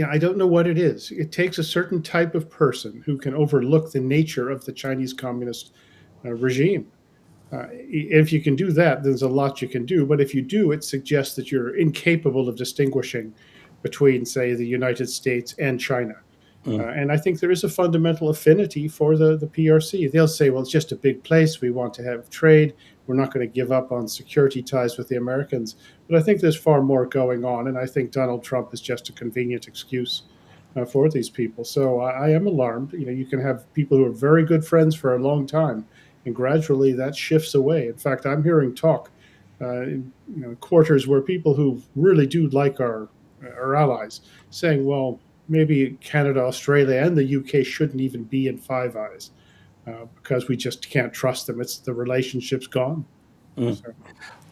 I don't know what it is. It takes a certain type of person who can overlook the nature of the Chinese Communist regime. If you can do that, there's a lot you can do. But if you do, it suggests that you're incapable of distinguishing between, say, the United States and China. And I think there is a fundamental affinity for the PRC. They'll say, well, it's just a big place. We want to have trade. We're not going to give up on security ties with the Americans. But I think there's far more going on. And I think Donald Trump is just a convenient excuse for these people. So I am alarmed. You can have people who are very good friends for a long time, and gradually that shifts away. In fact, I'm hearing talk in quarters where people who really do like our allies saying, well, maybe Canada, Australia, and the UK shouldn't even be in Five Eyes because we just can't trust them. It's the relationship's gone. So.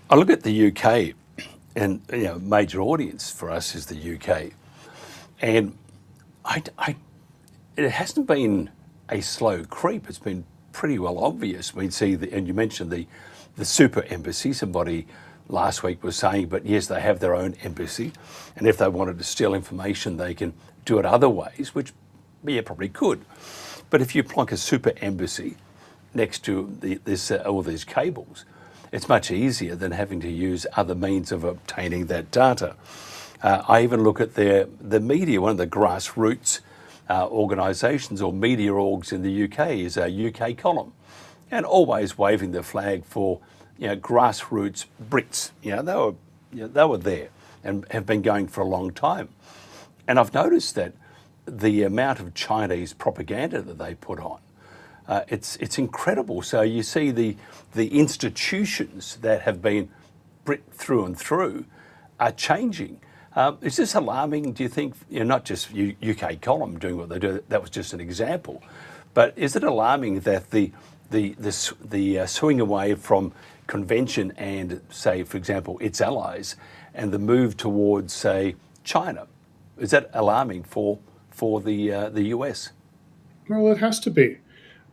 I look at the UK, and major audience for us is the UK, and it hasn't been a slow creep. It's been pretty well obvious. We see and you mentioned the super embassy. Somebody last week was saying, but yes, they have their own embassy, and if they wanted to steal information, they can do it other ways, which probably could. But if you plonk a super embassy next to all these cables, it's much easier than having to use other means of obtaining that data. I even look at the media. One of the grassroots organisations or media orgs in the UK is a UK column, and always waving the flag for grassroots Brits. They were there and have been going for a long time. And I've noticed that the amount of Chinese propaganda that they put on, it's incredible. So you see the institutions that have been Brit through and through are changing. Is this alarming, do you think? Not just UK column doing what they do, that was just an example. But is it alarming that the swing away from convention and, say, for example, its allies, and the move towards, say, China, is that alarming for the US? Well, it has to be.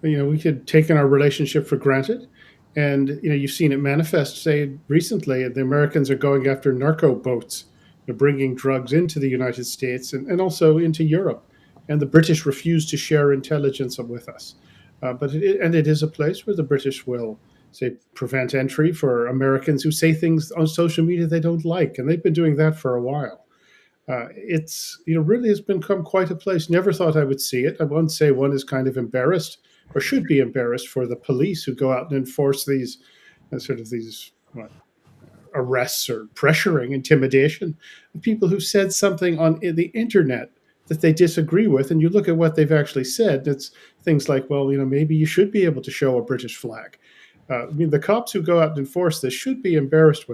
We had taken our relationship for granted, And you've seen it manifest. Say recently, the Americans are going after narco boats, bringing drugs into the United States and also into Europe, and the British refuse to share intelligence with us. But it is a place where the British will say prevent entry for Americans who say things on social media they don't like, and they've been doing that for a while. It's really has become quite a place. Never thought I would see it. I won't say one is kind of embarrassed or should be embarrassed for the police who go out and enforce these arrests or pressuring, intimidation. People who said something on the internet that they disagree with, and you look at what they've actually said. It's things like, well, maybe you should be able to show a British flag. The cops who go out and enforce this should be embarrassed,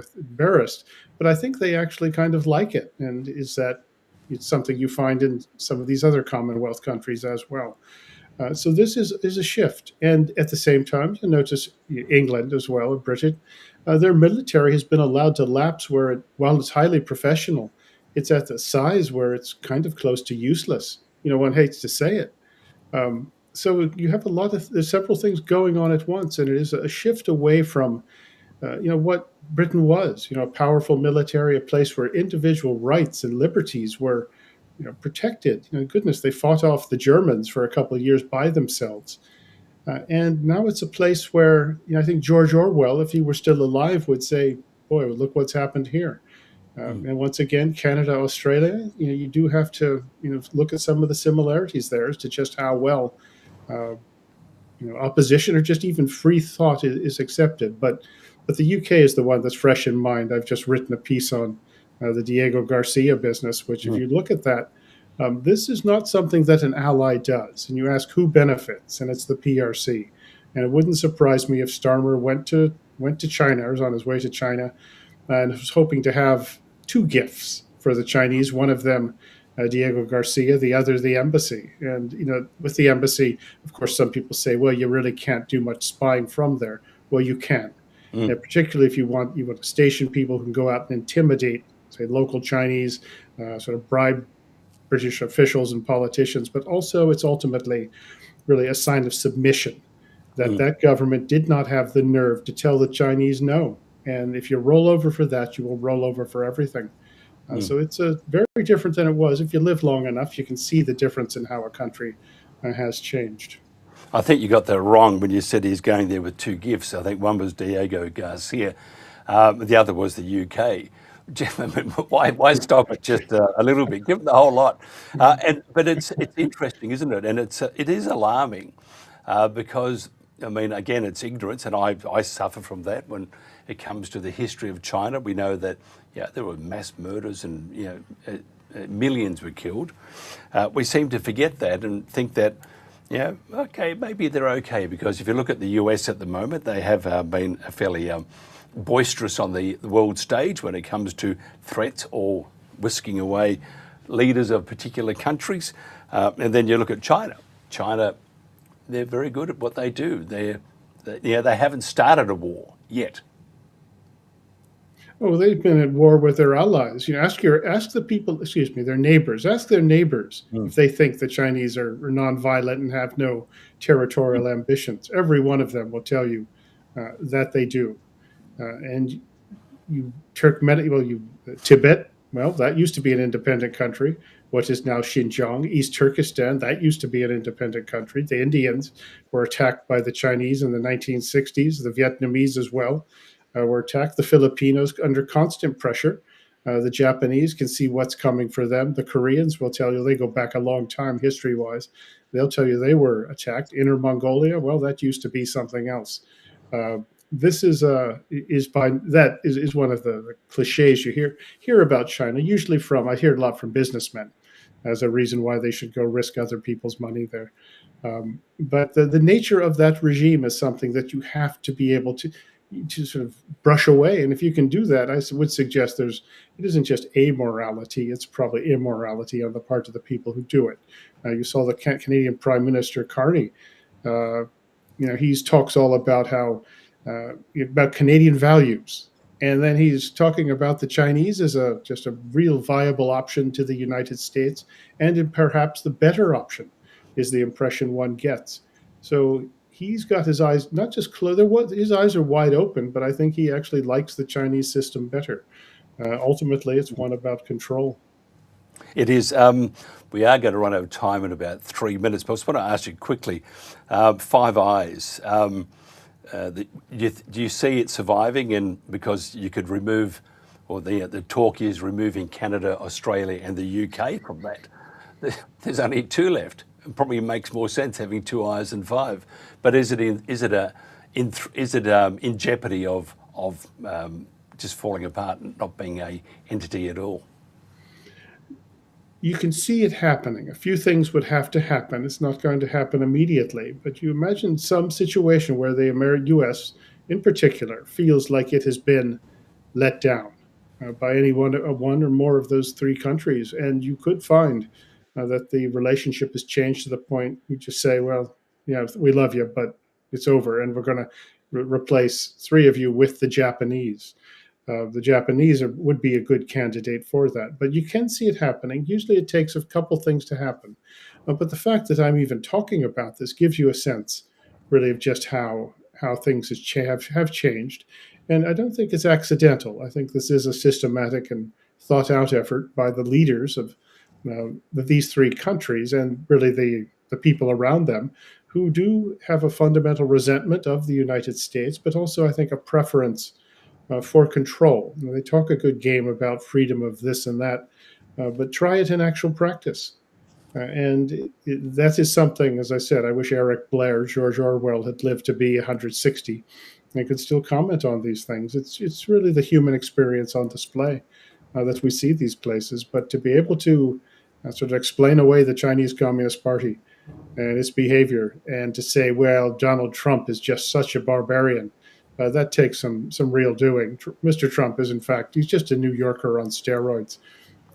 but I think they actually kind of like it. And it's something you find in some of these other Commonwealth countries as well. So this is a shift. And at the same time, you notice England as well, and Britain, their military has been allowed to lapse while it's highly professional, it's at the size where it's kind of close to useless. One hates to say it. So you have there's several things going on at once, and it is a shift away from, what Britain was, a powerful military, a place where individual rights and liberties were, protected. Goodness, they fought off the Germans for a couple of years by themselves. And now it's a place where, I think George Orwell, if he were still alive, would say, boy, look what's happened here. And once again, Canada, Australia, you do have to, look at some of the similarities there as to just how well, opposition or just even free thought is accepted. But the UK is the one that's fresh in mind. I've just written a piece on the Diego Garcia business, which if you look at that, this is not something that an ally does. And you ask who benefits, and it's the PRC. And it wouldn't surprise me if Starmer went to China, or was on his way to China, and was hoping to have two gifts for the Chinese. One of them, Diego Garcia, the other, the embassy. And, with the embassy, of course, some people say, well, you really can't do much spying from there. Well, you can. Particularly if you want to station people who can go out and intimidate, say, local Chinese, sort of bribe British officials and politicians. But also it's ultimately really a sign of submission that government did not have the nerve to tell the Chinese no. And if you roll over for that, you will roll over for everything. So it's very different than it was. If you live long enough, you can see the difference in how a country has changed. I think you got that wrong when you said he's going there with two gifts. I think one was Diego Garcia, the other was the UK. Jeff, I mean, why stop at just a little bit? Give them the whole lot. But it's interesting, isn't it? And it is alarming because, I mean, again, it's ignorance, and I suffer from that when it comes to the history of China. We know that there were mass murders and millions were killed. We seem to forget that and think that, okay, maybe they're okay, because if you look at the US at the moment, they have been fairly boisterous on the world stage when it comes to threats or whisking away leaders of particular countries. And then you look at China. China, they're very good at what they do. They haven't started a war yet. Oh, they've been at war with their allies. Ask the people, their neighbors. Ask their neighbors if they think the Chinese are nonviolent and have no territorial ambitions. Every one of them will tell you that they do. And Tibet, well, that used to be an independent country. What is now Xinjiang, East Turkestan, that used to be an independent country. The Indians were attacked by the Chinese in the 1960s, the Vietnamese as well. Were attacked. The Filipinos under constant pressure. The Japanese can see what's coming for them. The Koreans will tell you, they go back a long time history-wise. They'll tell you they were attacked. Inner Mongolia, well, that used to be something else. This is one of the cliches you hear about China. Usually I hear a lot from businessmen as a reason why they should go risk other people's money there. But the nature of that regime is something that you have to be able to sort of brush away. And if you can do that, I would suggest it isn't just amorality, it's probably immorality on the part of the people who do it. You saw the Canadian Prime Minister Carney. He talks all about about Canadian values. And then he's talking about the Chinese as just a real viable option to the United States. And perhaps the better option is the impression one gets. So he's got his eyes not just closed, his eyes are wide open, but I think he actually likes the Chinese system better. Ultimately, it's one about control. It is. We are going to run out of time in about 3 minutes, but I just want to ask you quickly, Five Eyes, do you see it surviving? And because you could remove, or the talk is removing Canada, Australia and the UK from that. There's only 2 left. It probably makes more sense having 2 eyes than 5. But is it in jeopardy of just falling apart and not being a entity at all? You can see it happening. A few things would have to happen. It's not going to happen immediately, but you imagine some situation where the U.S. in particular feels like it has been let down by any one or more of those 3 countries, and you could find that the relationship has changed to the point you just say, well, we love you, but it's over, and we're going to replace 3 of you with the Japanese. The Japanese would be a good candidate for that, but you can see it happening. Usually it takes a couple things to happen. But the fact that I'm even talking about this gives you a sense, really, of just how things have changed. And I don't think it's accidental. I think this is a systematic and thought-out effort by the leaders of these 3 countries and really the people around them who do have a fundamental resentment of the United States, but also, I think, a preference for control. They talk a good game about freedom of this and that, but try it in actual practice. That is something, as I said, I wish Eric Blair, George Orwell had lived to be 160. They could still comment on these things. It's really the human experience on display that we see these places. But to be able to sort of explain away the Chinese Communist Party and its behavior and to say, well, Donald Trump is just such a barbarian, that takes some real doing. Mr. Trump is, in fact, he's just a New Yorker on steroids.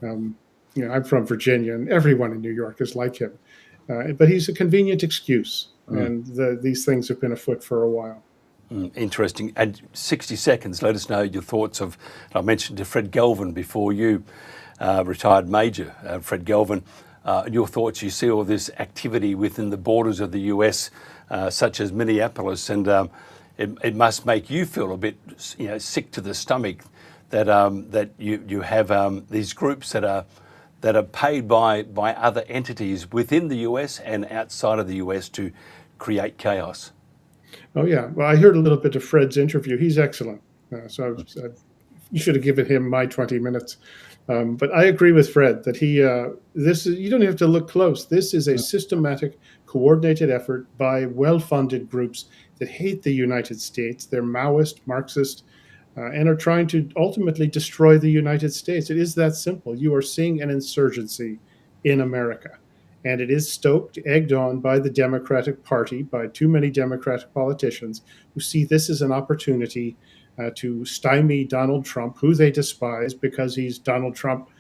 I'm from Virginia, and everyone in New York is like him. But he's a convenient excuse, and these things have been afoot for a while. Interesting. And 60 seconds, let us know your thoughts of, I mentioned to Fred Galvin before you, retired Major Fred Galvin, your thoughts. You see all this activity within the borders of the US, such as Minneapolis, and it must make you feel a bit, sick to the stomach that you have these groups that are paid by other entities within the US and outside of the US to create chaos. Oh yeah, well, I heard a little bit of Fred's interview. He's excellent. You should have given him my 20 minutes. But I agree with Fred that you don't have to look close. This is a systematic, coordinated effort by well-funded groups that hate the United States. They're Maoist, Marxist, and are trying to ultimately destroy the United States. It is that simple. You are seeing an insurgency in America. And it is stoked, egged on by the Democratic Party, by too many Democratic politicians who see this as an opportunity to stymie Donald Trump, who they despise because he's Donald Trump.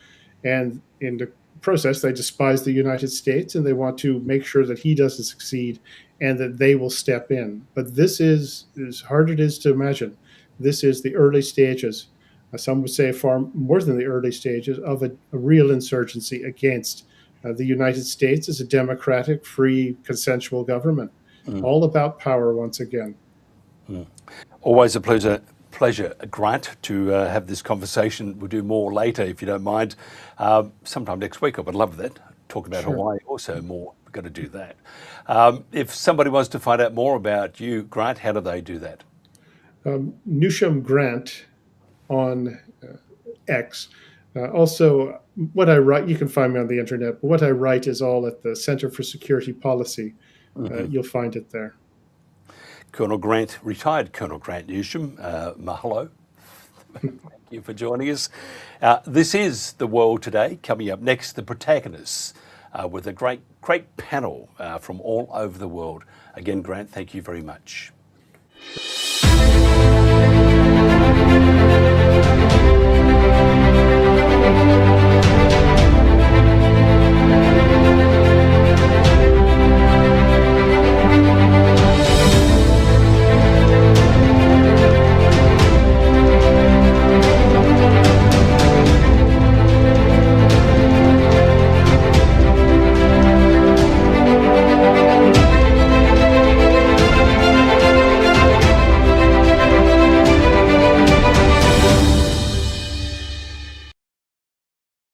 And in the process, they despise the United States, and they want to make sure that he doesn't succeed and that they will step in. But this is, as hard it is to imagine, this is the early stages, some would say far more than the early stages, of a real insurgency against the United States as a democratic, free, consensual government. All about power once again. Always a pleasure, Grant, to have this conversation. We'll do more later if you don't mind. Sometime next week, I would love that. Talk about Hawaii also more. We've got to do that. If somebody wants to find out more about you, Grant, how do they do that? Newsham Grant on X. Also, what I write, you can find me on the internet, but what I write is all at the Center for Security Policy. You'll find it there. Colonel Grant, retired Colonel Grant Newsham, mahalo. Thank you for joining us. This is The World Today. Coming up next, the protagonists with a great panel from all over the world. Again, Grant, thank you very much.